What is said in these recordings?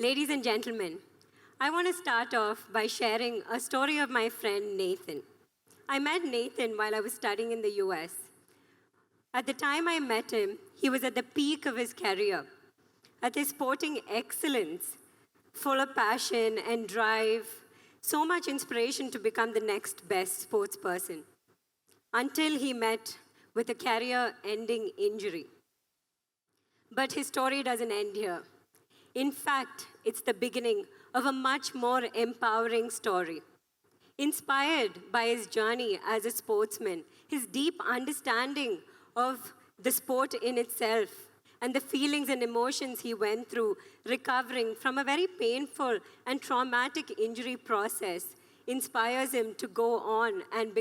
Ladies and gentlemen, I want to start off by sharing a story of my friend Nathan. I met Nathan while I was studying in the US. At the time I met him, he was at the peak of his career, at his sporting excellence, full of passion and drive, so much inspiration to become the next best sports person, until he met with a career ending injury. But his story doesn't end here. In fact, it's the beginning of a much more empowering story. Inspired by his journey as a sportsman, his deep understanding of the sport in itself, and the feelings and emotions he went through recovering from a very painful and traumatic injury process inspires him to go on and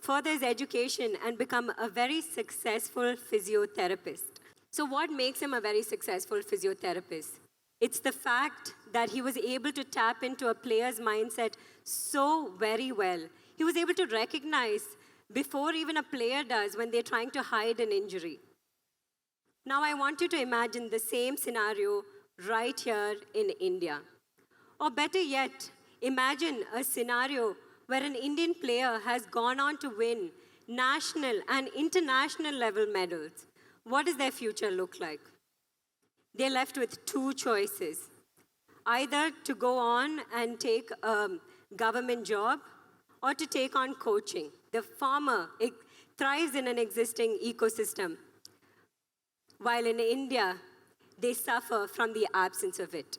further his education and become a very successful physiotherapist. So what makes him a very successful physiotherapist? It's the fact that he was able to tap into a player's mindset so very well. He was able to recognize before even a player does when they're trying to hide an injury. Now I want you to imagine the same scenario right here in India. Or better yet, imagine a scenario where an Indian player has gone on to win national and international level medals. What does their future look like? They're left with two choices. Either to go on and take a government job or to take on coaching. The former thrives in an existing ecosystem, while in India, they suffer from the absence of it.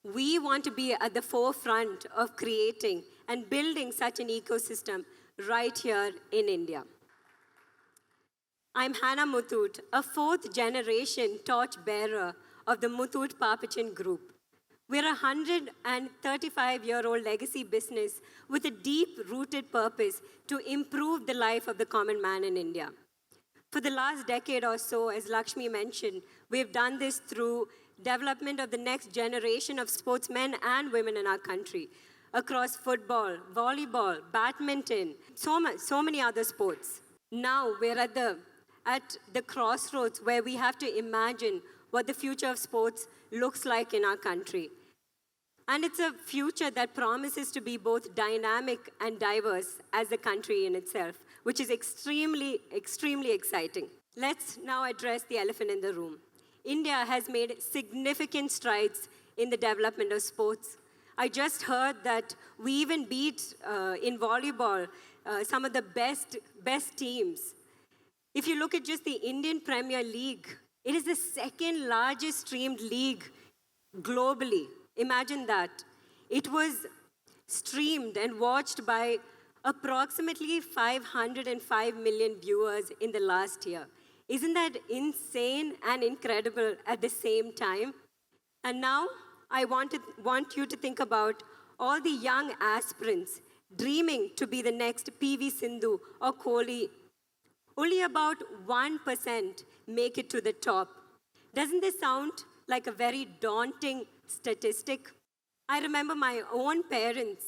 We want to be at the forefront of creating and building such an ecosystem right here in India. I'm Hannah Muthoot, a fourth-generation torchbearer of the Muthoot Pappachan Group. We're a 135-year-old legacy business with a deep-rooted purpose to improve the life of the common man in India. For the last decade or so, as Lakshmi mentioned, we've done this through development of the next generation of sportsmen and women in our country, across football, volleyball, badminton, so many other sports. Now we're at the crossroads where we have to imagine what the future of sports looks like in our country. And it's a future that promises to be both dynamic and diverse as the country in itself, which is extremely, extremely exciting. Let's now address the elephant in the room. India has made significant strides in the development of sports. I just heard that we even beat, in volleyball, some of the best teams. If you look at just the Indian Premier League, it is the second largest streamed league globally. Imagine that. It was streamed and watched by approximately 505 million viewers in the last year. Isn't that insane and incredible at the same time? And now I want you to think about all the young aspirants dreaming to be the next PV Sindhu or Kohli. Only about 1% make it to the top. Doesn't this sound like a very daunting statistic? I remember my own parents.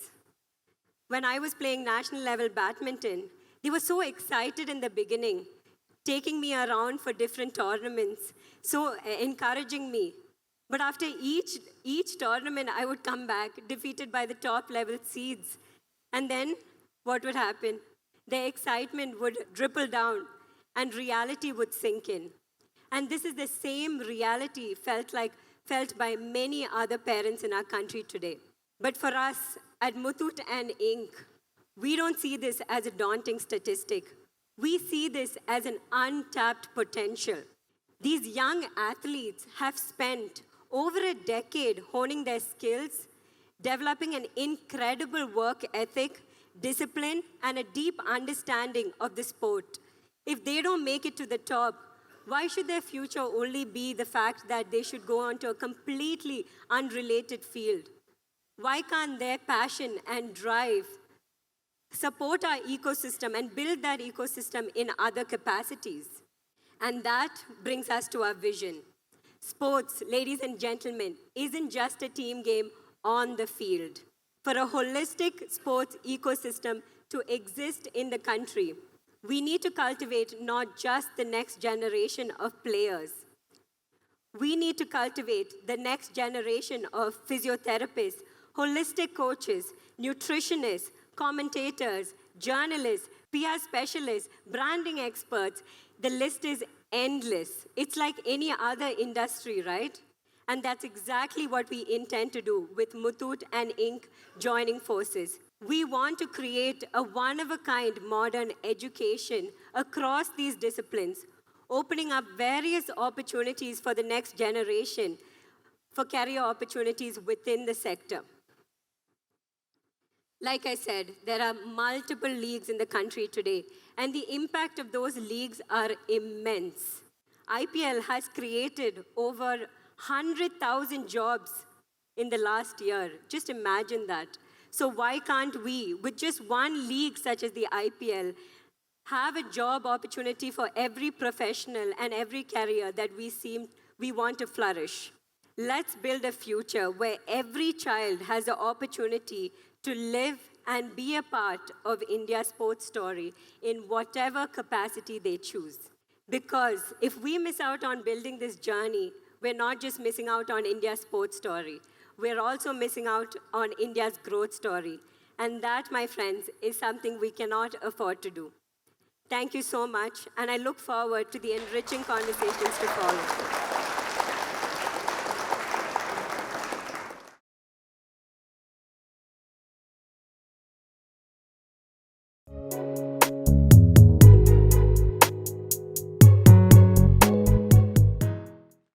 When I was playing national level badminton, they were so excited in the beginning, taking me around for different tournaments, so encouraging me. But after each tournament, I would come back defeated by the top level seeds. And then what would happen? Their excitement would ripple down and reality would sink in. And this is the same reality felt by many other parents in our country today. But for us at Muthoot and Inc., we don't see this as a daunting statistic. We see this as an untapped potential. These young athletes have spent over a decade honing their skills, developing an incredible work ethic, discipline, and a deep understanding of the sport. If they don't make it to the top, why should their future only be the fact that they should go on to a completely unrelated field? Why can't their passion and drive support our ecosystem and build that ecosystem in other capacities? And that brings us to our vision. Sports, ladies and gentlemen, isn't just a team game on the field. For a holistic sports ecosystem to exist in the country, we need to cultivate not just the next generation of players. We need to cultivate the next generation of physiotherapists, holistic coaches, nutritionists, commentators, journalists, PR specialists, branding experts. The list is endless. It's like any other industry, right? And that's exactly what we intend to do with Muthoot and Inc. joining forces. We want to create a one-of-a-kind modern education across these disciplines, opening up various opportunities for the next generation for career opportunities within the sector. Like I said, there are multiple leagues in the country today, and the impact of those leagues are immense. IPL has created over 100,000 jobs in the last year. Just imagine that. So why can't we, with just one league such as the IPL, have a job opportunity for every professional and every career that we want to flourish? Let's build a future where every child has the opportunity to live and be a part of India's sports story in whatever capacity they choose. Because if we miss out on building this journey, we're not just missing out on India's sports story, we're also missing out on India's growth story. And that, my friends, is something we cannot afford to do. Thank you so much, and I look forward to the enriching conversations to follow.